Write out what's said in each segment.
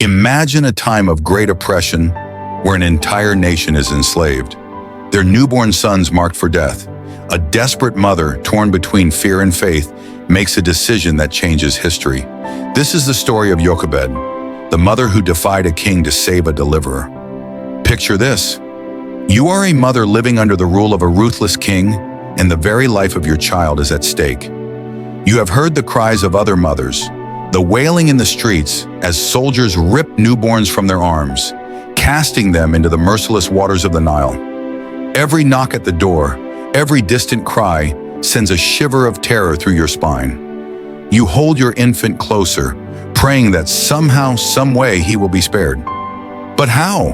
Imagine a time of great oppression where an entire nation is enslaved, their newborn sons marked for death. A desperate mother, torn between fear and faith, makes a decision that changes history. This is the story of Jochebed, the mother who defied a king to save a deliverer. Picture this. You are a mother living under the rule of a ruthless king, and the very life of your child is at stake. You have heard the cries of other mothers, the wailing in the streets as soldiers rip newborns from their arms, casting them into the merciless waters of the Nile. Every knock at the door, every distant cry sends a shiver of terror through your spine. You hold your infant closer, praying that somehow, some way he will be spared. But how?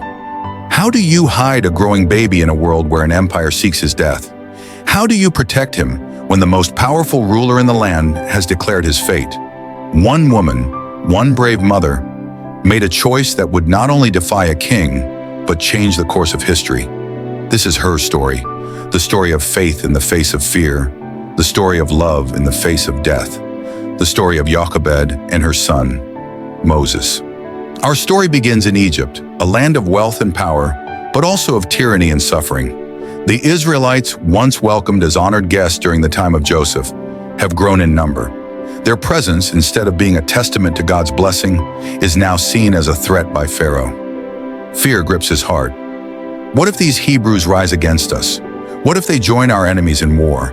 How do you hide a growing baby in a world where an empire seeks his death? How do you protect him when the most powerful ruler in the land has declared his fate? One woman, one brave mother, made a choice that would not only defy a king, but change the course of history. This is her story, the story of faith in the face of fear, the story of love in the face of death, the story of Jochebed and her son, Moses. Our story begins in Egypt, a land of wealth and power, but also of tyranny and suffering. The Israelites, once welcomed as honored guests during the time of Joseph, have grown in number. Their presence, instead of being a testament to God's blessing, is now seen as a threat by Pharaoh. Fear grips his heart. What if these Hebrews rise against us? What if they join our enemies in war?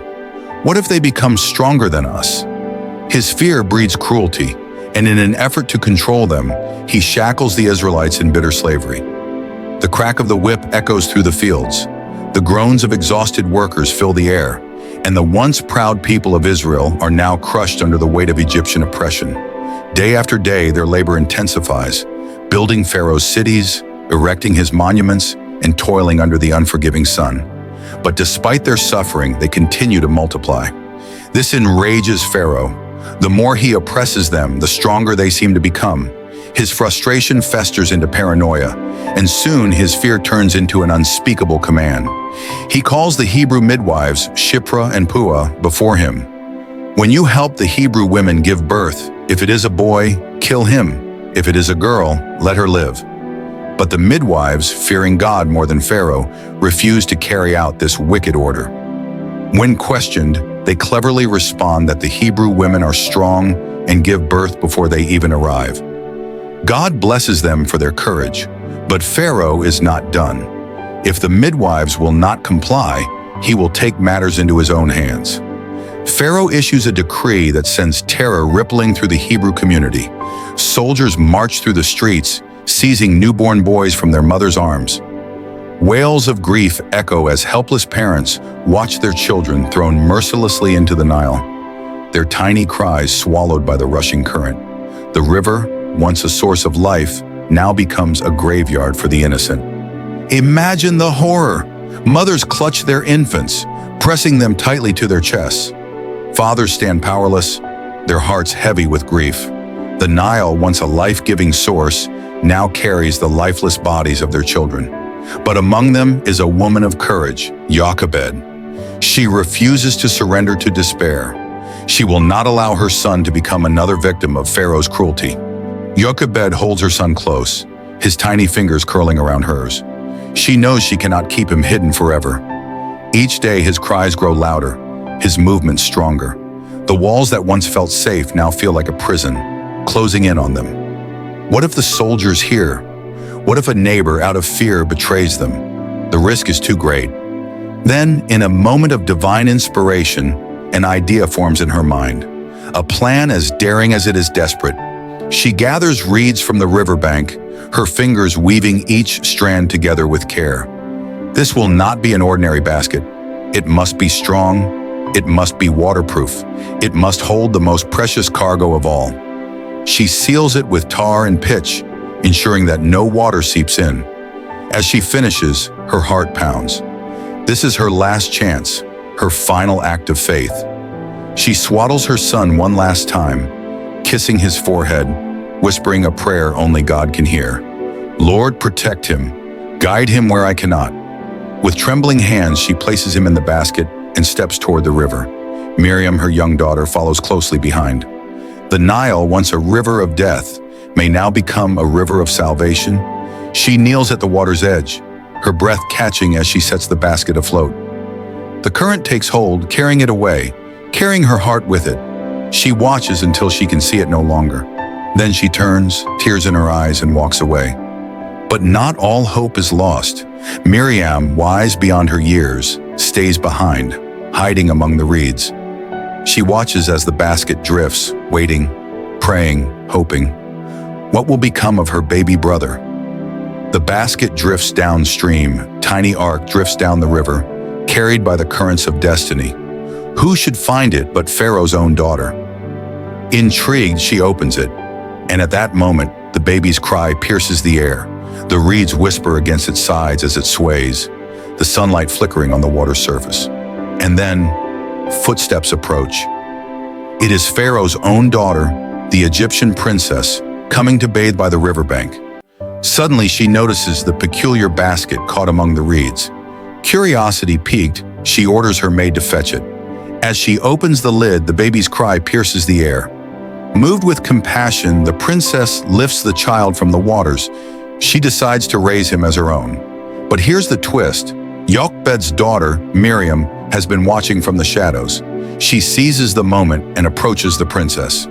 What if they become stronger than us? His fear breeds cruelty, and in an effort to control them, he shackles the Israelites in bitter slavery. The crack of the whip echoes through the fields. The groans of exhausted workers fill the air, and the once proud people of Israel are now crushed under the weight of Egyptian oppression. Day after day, their labor intensifies, building Pharaoh's cities, erecting his monuments, and toiling under the unforgiving sun. But despite their suffering, they continue to multiply. This enrages Pharaoh. The more he oppresses them, the stronger they seem to become. His frustration festers into paranoia, and soon his fear turns into an unspeakable command. He calls the Hebrew midwives, Shiphrah and Puah, before him. When you help the Hebrew women give birth, if it is a boy, kill him. If it is a girl, let her live. But the midwives, fearing God more than Pharaoh, refuse to carry out this wicked order. When questioned, they cleverly respond that the Hebrew women are strong and give birth before they even arrive. God blesses them for their courage, but Pharaoh is not done. If the midwives will not comply, he will take matters into his own hands. Pharaoh issues a decree that sends terror rippling through the Hebrew community. Soldiers march through the streets, seizing newborn boys from their mothers' arms. Wails of grief echo as helpless parents watch their children thrown mercilessly into the Nile, their tiny cries swallowed by the rushing current. The river, once a source of life, now becomes a graveyard for the innocent. Imagine the horror! Mothers clutch their infants, pressing them tightly to their chests. Fathers stand powerless, their hearts heavy with grief. The Nile, once a life-giving source, now carries the lifeless bodies of their children. But among them is a woman of courage, Jochebed. She refuses to surrender to despair. She will not allow her son to become another victim of Pharaoh's cruelty. Jochebed holds her son close, his tiny fingers curling around hers. She knows she cannot keep him hidden forever. Each day his cries grow louder, his movements stronger. The walls that once felt safe now feel like a prison, closing in on them. What if the soldiers hear? What if a neighbor out of fear betrays them? The risk is too great. Then, in a moment of divine inspiration, an idea forms in her mind. A plan as daring as it is desperate. She gathers reeds from the riverbank, her fingers weaving each strand together with care. This will not be an ordinary basket. It must be strong. It must be waterproof. It must hold the most precious cargo of all. She seals it with tar and pitch, ensuring that no water seeps in. As she finishes, her heart pounds. This is her last chance, her final act of faith. She swaddles her son one last time, kissing his forehead, whispering a prayer only God can hear. Lord, protect him. Guide him where I cannot. With trembling hands, she places him in the basket and steps toward the river. Miriam, her young daughter, follows closely behind. The Nile, once a river of death, may now become a river of salvation. She kneels at the water's edge, her breath catching as she sets the basket afloat. The current takes hold, carrying it away, carrying her heart with it. She watches until she can see it no longer. Then she turns, tears in her eyes, and walks away. But not all hope is lost. Miriam, wise beyond her years, stays behind, hiding among the reeds. She watches as the basket drifts, waiting, praying, hoping. What will become of her baby brother? The basket drifts downstream, tiny ark drifts down the river, carried by the currents of destiny. Who should find it but Pharaoh's own daughter? Intrigued, she opens it, and at that moment, the baby's cry pierces the air. The reeds whisper against its sides as it sways, the sunlight flickering on the water's surface. And then, footsteps approach. It is Pharaoh's own daughter, the Egyptian princess, coming to bathe by the riverbank. Suddenly, she notices the peculiar basket caught among the reeds. Curiosity piqued, she orders her maid to fetch it. As she opens the lid, the baby's cry pierces the air. Moved with compassion, the princess lifts the child from the waters. She decides to raise him as her own. But here's the twist. Jochebed's daughter, Miriam, has been watching from the shadows. She seizes the moment and approaches the princess.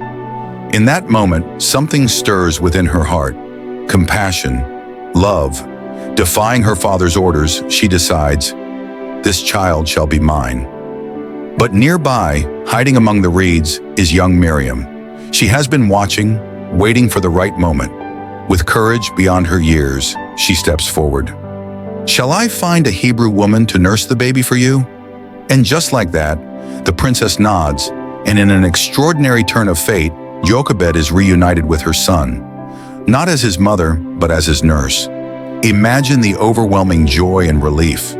In that moment, something stirs within her heart. Compassion, love. Defying her father's orders, she decides, "This child shall be mine." But nearby, hiding among the reeds, is young Miriam. She has been watching, waiting for the right moment. With courage beyond her years, she steps forward. "Shall I find a Hebrew woman to nurse the baby for you?" And just like that, the princess nods, and in an extraordinary turn of fate, Jochebed is reunited with her son, not as his mother, but as his nurse. Imagine the overwhelming joy and relief.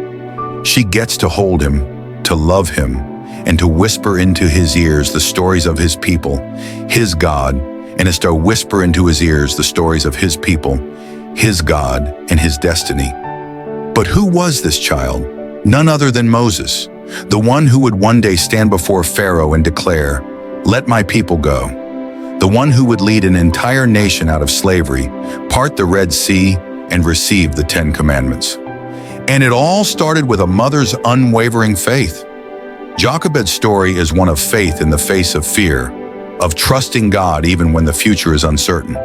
She gets to hold him, to love him, and to whisper into his ears the stories of his people, his God, and is to whisper into his ears the stories of his people, his God, and his destiny. But who was this child? None other than Moses, the one who would one day stand before Pharaoh and declare, "Let my people go." The one who would lead an entire nation out of slavery, part the Red Sea, and receive the 10 Commandments. And it all started with a mother's unwavering faith. Jochebed's story is one of faith in the face of fear, of trusting God even when the future is uncertain.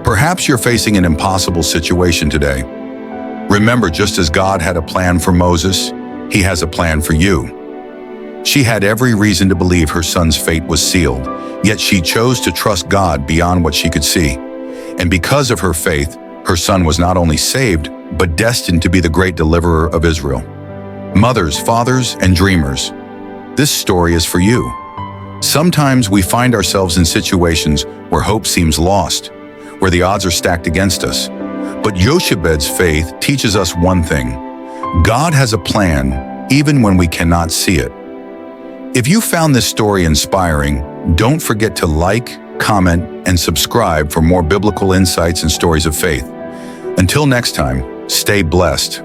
Perhaps you're facing an impossible situation today. Remember, just as God had a plan for Moses, He has a plan for you. She had every reason to believe her son's fate was sealed, yet she chose to trust God beyond what she could see. And because of her faith, her son was not only saved, but destined to be the great deliverer of Israel. Mothers, fathers, and dreamers, this story is for you. Sometimes we find ourselves in situations where hope seems lost, where the odds are stacked against us. But Jochebed's faith teaches us one thing: God has a plan, even when we cannot see it. If you found this story inspiring, don't forget to like, comment, and subscribe for more biblical insights and stories of faith. Until next time, stay blessed.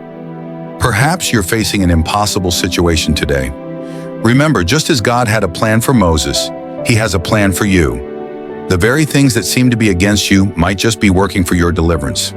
Perhaps you're facing an impossible situation today. Remember, just as God had a plan for Moses, He has a plan for you. The very things that seem to be against you might just be working for your deliverance.